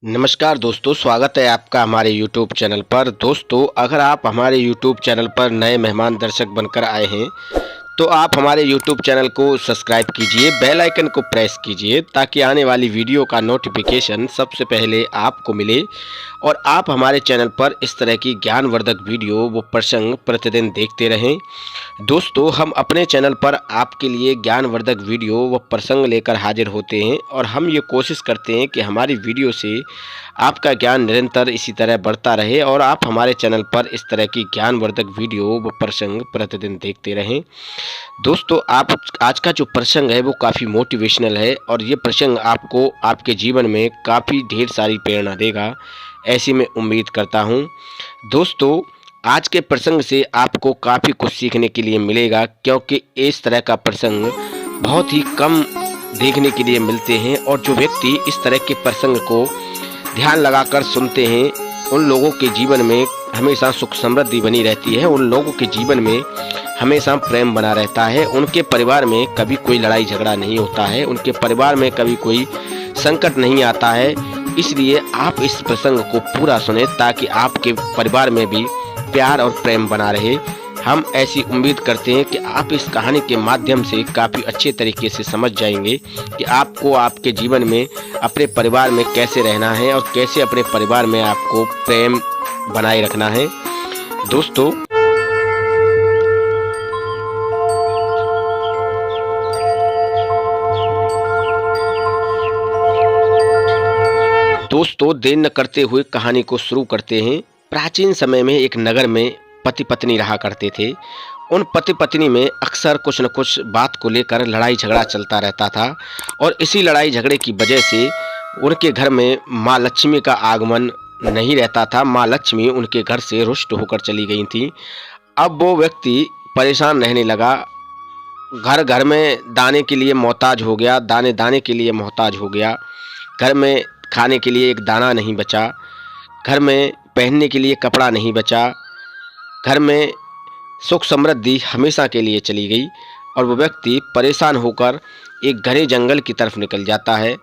नमस्कार दोस्तों, स्वागत है आपका हमारे YouTube चैनल पर। दोस्तों, अगर आप हमारे YouTube चैनल पर नए मेहमान दर्शक बनकर आए हैं तो आप हमारे YouTube चैनल को सब्सक्राइब कीजिए, बेल आइकन को प्रेस कीजिए ताकि आने वाली वीडियो का नोटिफिकेशन सबसे पहले आपको मिले और आप हमारे चैनल पर इस तरह की ज्ञानवर्धक वीडियो व प्रसंग प्रतिदिन देखते रहें। दोस्तों, हम अपने चैनल पर आपके लिए ज्ञानवर्धक वीडियो व प्रसंग लेकर हाजिर होते हैं और हम ये कोशिश करते हैं कि हमारी वीडियो से आपका ज्ञान निरंतर इसी तरह बढ़ता रहे और आप हमारे चैनल पर इस तरह की ज्ञानवर्धक वीडियो व प्रसंग प्रतिदिन देखते रहें। दोस्तों, आप आज का जो प्रसंग है वो काफ़ी मोटिवेशनल है और ये प्रसंग आपको आपके जीवन में काफ़ी ढेर सारी प्रेरणा देगा, ऐसी मैं उम्मीद करता हूँ। दोस्तों, आज के प्रसंग से आपको काफ़ी कुछ सीखने के लिए मिलेगा क्योंकि इस तरह का प्रसंग बहुत ही कम देखने के लिए मिलते हैं और जो व्यक्ति इस तरह के प्रसंग को ध्यान लगाकर सुनते हैं उन लोगों के जीवन में हमेशा सुख समृद्धि बनी रहती है, उन लोगों के जीवन में हमेशा प्रेम बना रहता है, उनके परिवार में कभी कोई लड़ाई झगड़ा नहीं होता है, उनके परिवार में कभी कोई संकट नहीं आता है। इसलिए आप इस प्रसंग को पूरा सुने ताकि आपके परिवार में भी प्यार और प्रेम बना रहे। हम ऐसी उम्मीद करते हैं कि आप इस कहानी के माध्यम से काफ़ी अच्छे तरीके से समझ जाएंगे कि आपको आपके जीवन में अपने परिवार में कैसे रहना है और कैसे अपने परिवार में आपको प्रेम बनाए रखना है। दोस्तों, देर न करते हुए कहानी को शुरू करते हैं। प्राचीन समय में एक नगर में पति पत्नी रहा करते थे। उन पति पत्नी में अक्सर कुछ न कुछ बात को लेकर लड़ाई झगड़ा चलता रहता था और इसी लड़ाई झगड़े की वजह से उनके घर में माँ लक्ष्मी का आगमन नहीं रहता था। माँ लक्ष्मी उनके घर से रुष्ट होकर चली गई थी। अब वो व्यक्ति परेशान रहने लगा, घर घर में दाने के लिए मोहताज हो गया, दाने दाने के लिए मोहताज हो गया। घर में खाने के लिए एक दाना नहीं बचा, घर में पहनने के लिए कपड़ा नहीं बचा, घर में सुख समृद्धि हमेशा के लिए चली गई और वो व्यक्ति परेशान होकर एक घने जंगल की तरफ निकल जाता है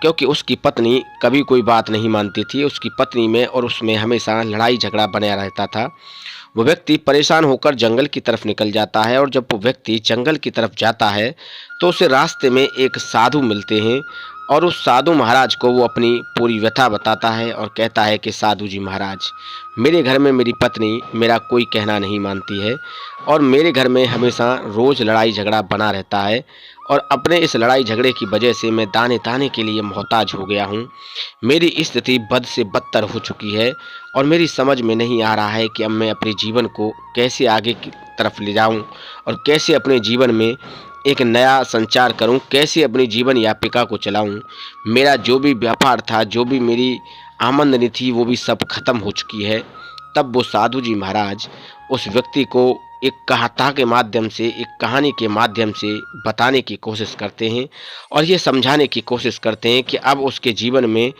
क्योंकि उसकी पत्नी कभी कोई बात नहीं मानती थी। उसकी पत्नी में और उसमें हमेशा लड़ाई झगड़ा बना रहता था। वो व्यक्ति परेशान होकर जंगल की तरफ निकल जाता है और जब वो व्यक्ति जंगल की तरफ जाता है तो उसे रास्ते में एक साधु मिलते हैं और उस साधु महाराज को वो अपनी पूरी व्यथा बताता है और कहता है कि साधु जी महाराज, मेरे घर में मेरी पत्नी मेरा कोई कहना नहीं मानती है और मेरे घर में हमेशा रोज़ लड़ाई झगड़ा बना रहता है और अपने इस लड़ाई झगड़े की वजह से मैं दाने दाने के लिए मोहताज हो गया हूँ। मेरी स्थिति बद से बदतर हो चुकी है और मेरी समझ में नहीं आ रहा है कि अब मैं अपने जीवन को कैसे आगे की तरफ ले जाऊँ और कैसे अपने जीवन में एक नया संचार करूं, कैसे अपनी जीवन यापिका को चलाऊं। मेरा जो भी व्यापार था, जो भी मेरी आमदनी थी, वो भी सब खत्म हो चुकी है। तब वो साधु जी महाराज उस व्यक्ति को एक कथा के माध्यम से, एक कहानी के माध्यम से बताने की कोशिश करते हैं और ये समझाने की कोशिश करते हैं कि अब उसके जीवन में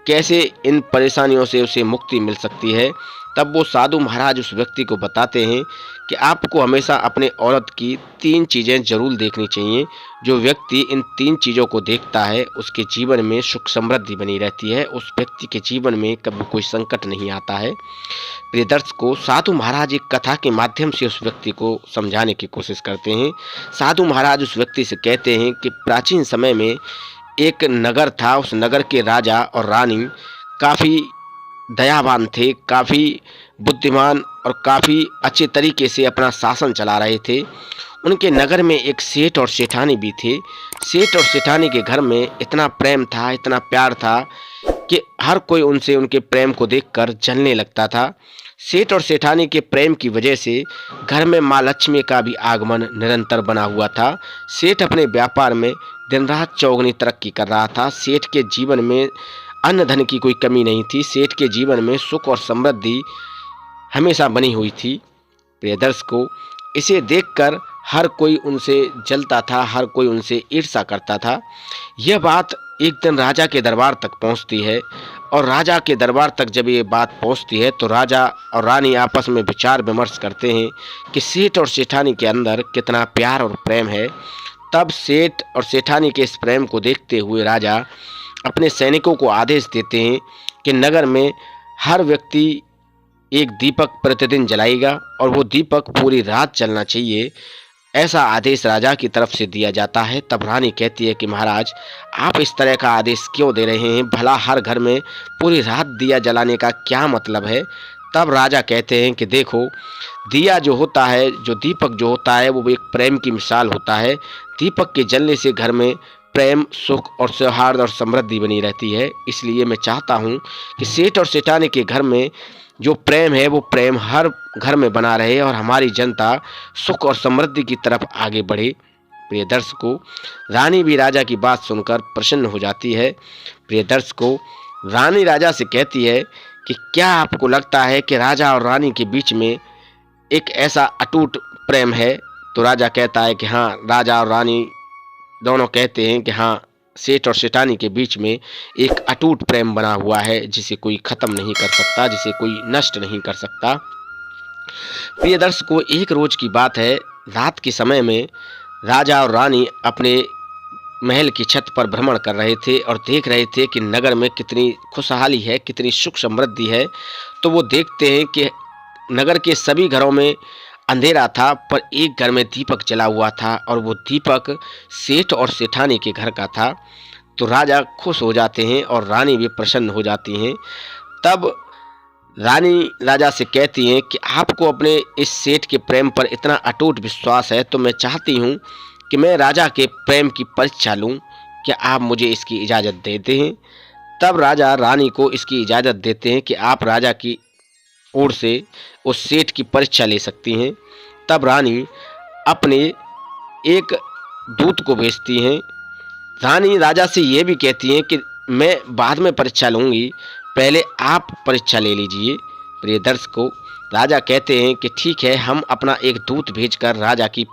कैसे इन परेशानियों से उसे मुक्ति मिल सकती है। तब वो साधु महाराज उस व्यक्ति को बताते हैं कि आपको हमेशा अपने औरत की 3 चीज़ें जरूर देखनी चाहिए। जो व्यक्ति इन 3 चीज़ों को देखता है उसके जीवन में सुख समृद्धि बनी रहती है, उस व्यक्ति के जीवन में कभी कोई संकट नहीं आता है। प्रिय दर्शकों, साधु महाराज एक कथा के माध्यम से उस व्यक्ति को समझाने की कोशिश करते हैं। साधु महाराज उस व्यक्ति से कहते हैं कि प्राचीन समय में एक नगर था, उस नगर के राजा और रानी काफ़ी दयावान थे, काफ़ी बुद्धिमान और काफ़ी अच्छे तरीके से अपना शासन चला रहे थे। उनके नगर में एक सेठ और सेठानी भी थे। सेठ और सेठानी के घर में इतना प्रेम था, इतना प्यार था कि हर कोई उनसे उनके प्रेम को देखकर जलने लगता था। सेठ और सेठानी के प्रेम की वजह से घर में माँ लक्ष्मी का भी आगमन निरंतर बना हुआ था। सेठ अपने व्यापार में दिन रात चौगुनी तरक्की कर रहा था। सेठ के जीवन में अन्न धन की कोई कमी नहीं थी। सेठ के जीवन में सुख और समृद्धि हमेशा बनी हुई थी। प्रिय दर्शकों, इसे देखकर हर कोई उनसे जलता था, हर कोई उनसे ईर्ष्या करता था। यह बात एक दिन राजा के दरबार तक पहुंचती है और राजा के दरबार तक जब ये बात पहुंचती है तो राजा और रानी आपस में विचार विमर्श करते हैं कि सेठ और सेठानी के अंदर कितना प्यार और प्रेम है। तब सेठ और सेठानी के इस प्रेम को देखते हुए राजा अपने सैनिकों को आदेश देते हैं कि नगर में हर व्यक्ति एक दीपक प्रतिदिन जलाएगा और वो दीपक पूरी रात जलना चाहिए। ऐसा आदेश राजा की तरफ से दिया जाता है। तब रानी कहती है कि महाराज, आप इस तरह का आदेश क्यों दे रहे हैं? भला हर घर में पूरी रात दिया जलाने का क्या मतलब है? तब राजा कहते हैं कि देखो, दिया जो होता है, जो दीपक जो होता है, वो एक प्रेम की मिसाल होता है। दीपक के जलने से घर में प्रेम, सुख और सौहार्द और समृद्धि बनी रहती है। इसलिए मैं चाहता हूँ कि सेठ और सेठानी के घर में जो प्रेम है, वो प्रेम हर घर में बना रहे और हमारी जनता सुख और समृद्धि की तरफ आगे बढ़े। प्रिय दर्शकों, रानी भी राजा की बात सुनकर प्रसन्न हो जाती है। प्रिय दर्शकों, रानी राजा से कहती है कि क्या आपको लगता है कि राजा और रानी के बीच में एक ऐसा अटूट प्रेम है? तो राजा कहता है कि हाँ। राजा और रानी दोनों कहते हैं कि हाँ, सेठ और सेठानी के बीच में एक अटूट प्रेम बना हुआ है, जिसे कोई ख़त्म नहीं कर सकता, जिसे कोई नष्ट नहीं कर सकता। प्रिय दर्शकों, एक रोज की बात है। रात के समय में राजा और रानी अपने महल की छत पर भ्रमण कर रहे थे और देख रहे थे कि नगर में कितनी खुशहाली है, कितनी सुख समृद्धि है। तो वो देखते हैं कि नगर के सभी घरों में अंधेरा था, पर एक घर में दीपक जला हुआ था और वो दीपक सेठ और सेठानी के घर का था। तो राजा खुश हो जाते हैं और रानी भी प्रसन्न हो जाती हैं। तब रानी राजा से कहती हैं कि आपको अपने इस सेठ के प्रेम पर इतना अटूट विश्वास है, तो मैं चाहती हूँ कि मैं राजा के प्रेम की परीक्षा लूँ। क्या आप मुझे इसकी इजाज़त देते हैं? तब राजा रानी को इसकी इजाज़त देते हैं कि आप राजा की ओर से उस सेठ की परीक्षा ले सकती हैं। तब रानी अपने एक दूत को भेजती हैं। रानी राजा से ये भी कहती हैं कि मैं बाद में परीक्षा लूँगी, पहले आप परीक्षा ले लीजिए। प्रिय दर्शकों, राजा कहते हैं कि ठीक है। हम अपना एक दूत भेजकर राजा की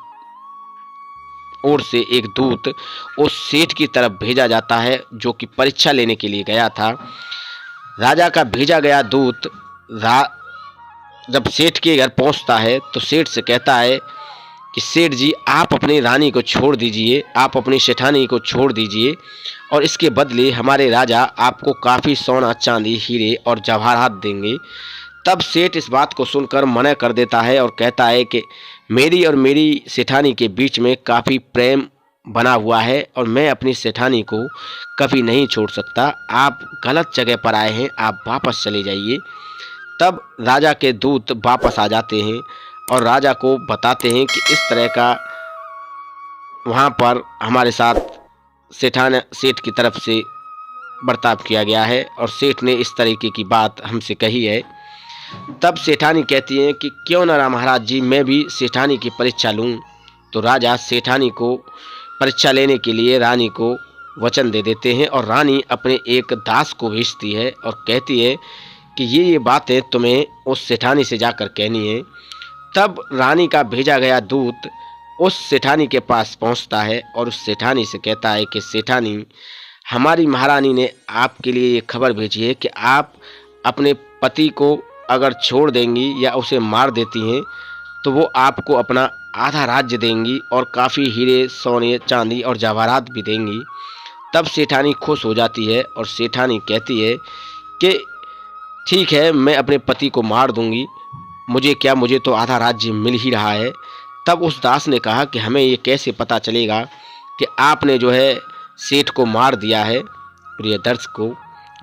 ओर से एक दूत उस सेठ की तरफ भेजा जाता है जो कि परीक्षा लेने के लिए गया था। राजा का भेजा गया दूत जब सेठ के घर पहुंचता है तो सेठ से कहता है कि सेठ जी, आप अपनी रानी को छोड़ दीजिए, आप अपनी सेठानी को छोड़ दीजिए और इसके बदले हमारे राजा आपको काफ़ी सोना, चांदी, हीरे और जवाहरात देंगे। तब सेठ इस बात को सुनकर मना कर देता है और कहता है कि मेरी और मेरी सेठानी के बीच में काफ़ी प्रेम बना हुआ है और मैं अपनी सेठानी को कभी नहीं छोड़ सकता। आप गलत जगह पर आए हैं, आप वापस चले जाइए। तब राजा के दूत वापस आ जाते हैं और राजा को बताते हैं कि इस तरह का वहाँ पर हमारे साथ सेठ की तरफ से बर्ताव किया गया है और सेठ ने इस तरीके की बात हमसे कही है। तब सेठानी कहती हैं कि क्यों ना महाराज जी, मैं भी सेठानी की परीक्षा लूँ। तो राजा सेठानी को परीक्षा लेने के लिए रानी को वचन दे देते हैं और रानी अपने एक दास को भेजती है और कहती है कि ये बातें तुम्हें उस सेठानी से जाकर कहनी है। तब रानी का भेजा गया दूत उस सेठानी के पास पहुंचता है और उस सेठानी से कहता है कि सेठानी, हमारी महारानी ने आपके लिए ये खबर भेजी है कि आप अपने पति को अगर छोड़ देंगी या उसे मार देती हैं तो वो आपको अपना आधा राज्य देंगी और काफ़ी हीरे, सोने, चांदी और जवाहरात भी देंगी। तब सेठानी खुश हो जाती है और सेठानी कहती है कि ठीक है, मैं अपने पति को मार दूंगी, मुझे क्या, मुझे तो आधा राज्य मिल ही रहा है। तब उस दास ने कहा कि हमें ये कैसे पता चलेगा कि आपने जो है सेठ को मार दिया है। प्रिय दर्शकों,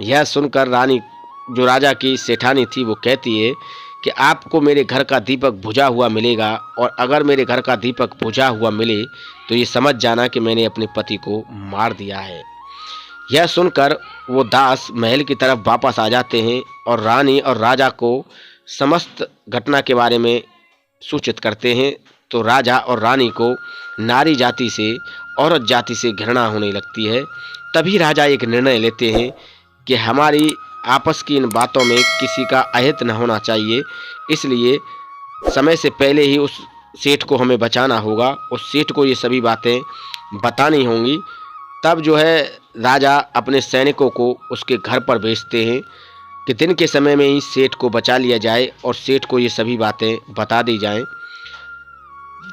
यह सुनकर रानी, जो राजा की सेठानी थी, वो कहती है कि आपको मेरे घर का दीपक बुझा हुआ मिलेगा और अगर मेरे घर का दीपक बुझा हुआ मिले तो ये समझ जाना कि मैंने अपने पति को मार दिया है। यह सुनकर वो दास महल की तरफ वापस आ जाते हैं और रानी और राजा को समस्त घटना के बारे में सूचित करते हैं। तो राजा और रानी को नारी जाति से, औरत जाति से घृणा होने लगती है। तभी राजा एक निर्णय लेते हैं कि हमारी आपस की इन बातों में किसी का अहित न होना चाहिए, इसलिए समय से पहले ही उस सेठ को हमें बचाना होगा, उस सेठ को ये सभी बातें बतानी होंगी। तब जो है राजा अपने सैनिकों को उसके घर पर भेजते हैं कि दिन के समय में ही सेठ को बचा लिया जाए और सेठ को ये सभी बातें बता दी जाएं।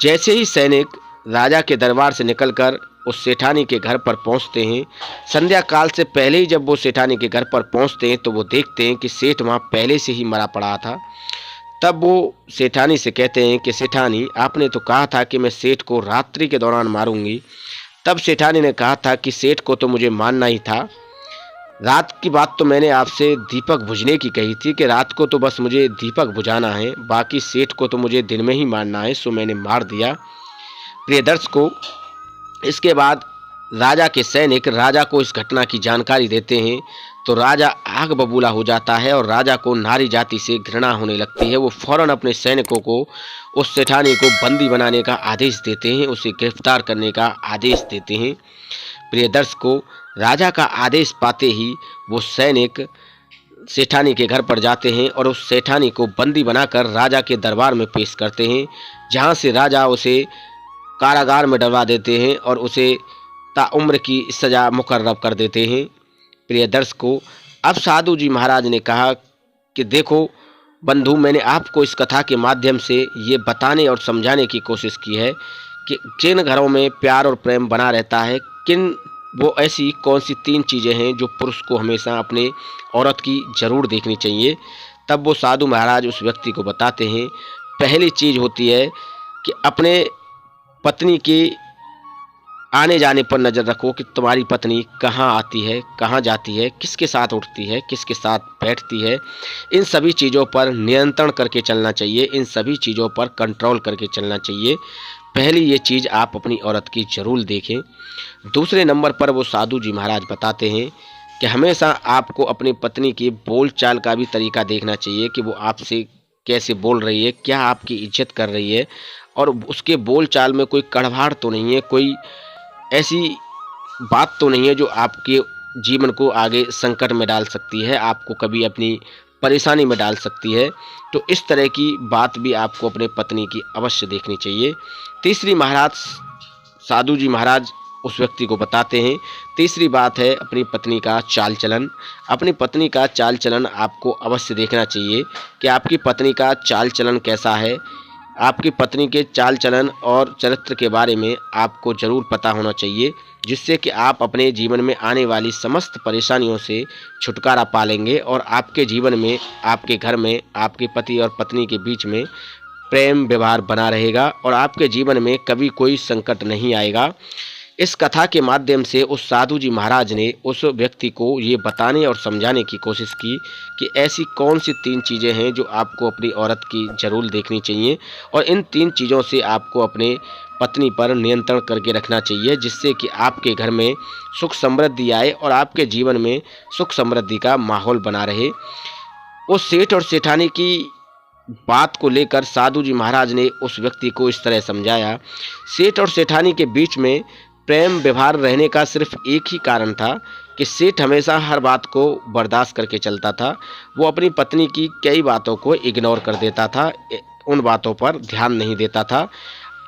जैसे ही सैनिक राजा के दरबार से निकलकर उस सेठानी के घर पर पहुंचते हैं। संध्या काल से पहले ही जब वो सेठानी के घर पर पहुंचते हैं तो वो देखते हैं कि सेठ वहाँ पहले से ही मरा पड़ा था। तब वो सेठानी से कहते हैं कि सेठानी, आपने तो कहा था कि मैं सेठ को रात्रि के दौरान मारूंगी। तब सेठानी ने कहा था कि सेठ को तो मुझे मारना ही था, रात की बात तो मैंने आपसे दीपक बुझने की कही थी कि रात को तो बस मुझे दीपक बुझाना है, बाकी सेठ को तो मुझे दिन में ही मारना है, सो मैंने मार दिया। प्रिय दर्शकों, इसके बाद राजा के सैनिक राजा को इस घटना की जानकारी देते हैं तो राजा आग बबूला हो जाता है और राजा को नारी जाति से घृणा होने लगती है। वो फौरन अपने सैनिकों को उस सेठानी को बंदी बनाने का आदेश देते हैं, उसे गिरफ्तार करने का आदेश देते हैं। प्रिय दर्शकों, राजा का आदेश पाते ही वो सैनिक सेठानी के घर पर जाते हैं और उस सेठानी को बंदी बनाकर राजा के दरबार में पेश करते हैं, जहां से राजा उसे कारागार में डलवा देते हैं और उसे ताउम्र की सज़ा मुकर्रर कर देते हैं। प्रिय दर्शकों, अब साधु जी महाराज ने कहा कि देखो बंधु, मैंने आपको इस कथा के माध्यम से ये बताने और समझाने की कोशिश की है कि जिन घरों में प्यार और प्रेम बना रहता है, वो ऐसी कौन सी 3 चीज़ें हैं जो पुरुष को हमेशा अपने औरत की ज़रूर देखनी चाहिए। तब वो साधु महाराज उस व्यक्ति को बताते हैं, पहली चीज़ होती है कि अपने पत्नी के आने जाने पर नज़र रखो कि तुम्हारी पत्नी कहाँ आती है, कहाँ जाती है, किसके साथ उठती है, किसके साथ बैठती है। इन सभी चीज़ों पर नियंत्रण करके चलना चाहिए, इन सभी चीज़ों पर कंट्रोल करके चलना चाहिए। पहली ये चीज़ आप अपनी औरत की ज़रूर देखें। दूसरे नंबर पर वो साधु जी महाराज बताते हैं कि हमेशा आपको अपनी पत्नी की बोल चाल का भी तरीका देखना चाहिए कि वो आपसे कैसे बोल रही है, क्या आपकी इज्जत कर रही है और उसके बोल चाल में कोई कड़वाहट तो नहीं है, कोई ऐसी बात तो नहीं है जो आपके जीवन को आगे संकट में डाल सकती है, आपको कभी अपनी परेशानी में डाल सकती है। तो इस तरह की बात भी आपको अपने पत्नी की अवश्य देखनी चाहिए। तीसरी महाराज साधु जी महाराज उस व्यक्ति को बताते हैं, तीसरी बात है अपनी पत्नी का चाल चलन। अपनी पत्नी का चाल चलन आपको अवश्य देखना चाहिए कि आपकी पत्नी का चाल चलन कैसा है। आपकी पत्नी के चाल चलन और चरित्र के बारे में आपको ज़रूर पता होना चाहिए, जिससे कि आप अपने जीवन में आने वाली समस्त परेशानियों से छुटकारा पा लेंगे और आपके जीवन में, आपके घर में, आपके पति और पत्नी के बीच में प्रेम व्यवहार बना रहेगा और आपके जीवन में कभी कोई संकट नहीं आएगा। इस कथा के माध्यम से उस साधु जी महाराज ने उस व्यक्ति को ये बताने और समझाने की कोशिश की कि ऐसी कौन सी 3 चीज़ें हैं जो आपको अपनी औरत की ज़रूर देखनी चाहिए और इन 3 चीज़ों से आपको अपने पत्नी पर नियंत्रण करके रखना चाहिए, जिससे कि आपके घर में सुख समृद्धि आए और आपके जीवन में सुख समृद्धि का माहौल बना रहे। उस सेठ और सेठानी की बात को लेकर साधु जी महाराज ने उस व्यक्ति को इस तरह समझाया। सेठ और सेठानी के बीच में प्रेम व्यवहार रहने का सिर्फ एक ही कारण था कि सेठ हमेशा हर बात को बर्दाश्त करके चलता था। वो अपनी पत्नी की कई बातों को इग्नोर कर देता था, उन बातों पर ध्यान नहीं देता था।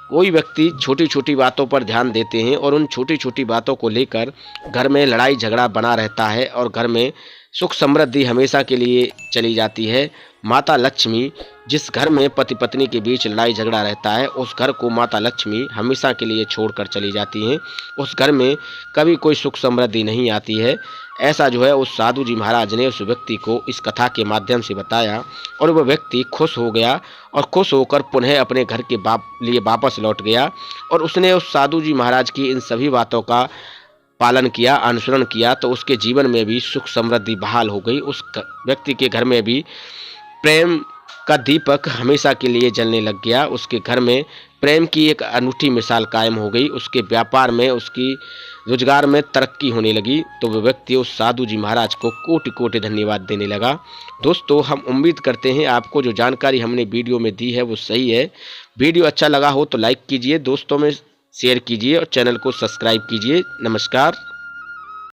कोई व्यक्ति छोटी छोटी बातों पर ध्यान देते हैं और उन छोटी छोटी बातों को लेकर घर में लड़ाई झगड़ा बना रहता है और घर में सुख समृद्धि हमेशा के लिए चली जाती है। माता लक्ष्मी, जिस घर में पति पत्नी के बीच लड़ाई झगड़ा रहता है, उस घर को माता लक्ष्मी हमेशा के लिए छोड़कर चली जाती हैं। उस घर में कभी कोई सुख समृद्धि नहीं आती है। ऐसा जो है उस साधु जी महाराज ने उस व्यक्ति को इस कथा के माध्यम से बताया और वह व्यक्ति खुश हो गया और खुश होकर पुनः अपने घर के लिए वापस लौट गया और उसने उस साधु जी महाराज की इन सभी बातों का पालन किया, अनुसरण किया, तो उसके जीवन में भी सुख समृद्धि बहाल हो गई। उस व्यक्ति के घर में भी प्रेम का दीपक हमेशा के लिए जलने लग गया। उसके घर में प्रेम की एक अनूठी मिसाल कायम हो गई। उसके व्यापार में, उसकी रोजगार में तरक्की होने लगी। तो वह व्यक्ति उस साधु जी महाराज को कोटि कोटि धन्यवाद देने लगा। दोस्तों, हम उम्मीद करते हैं आपको जो जानकारी हमने वीडियो में दी है वो सही है। वीडियो अच्छा लगा हो तो लाइक कीजिए, दोस्तों में शेयर कीजिए और चैनल को सब्सक्राइब कीजिए। नमस्कार।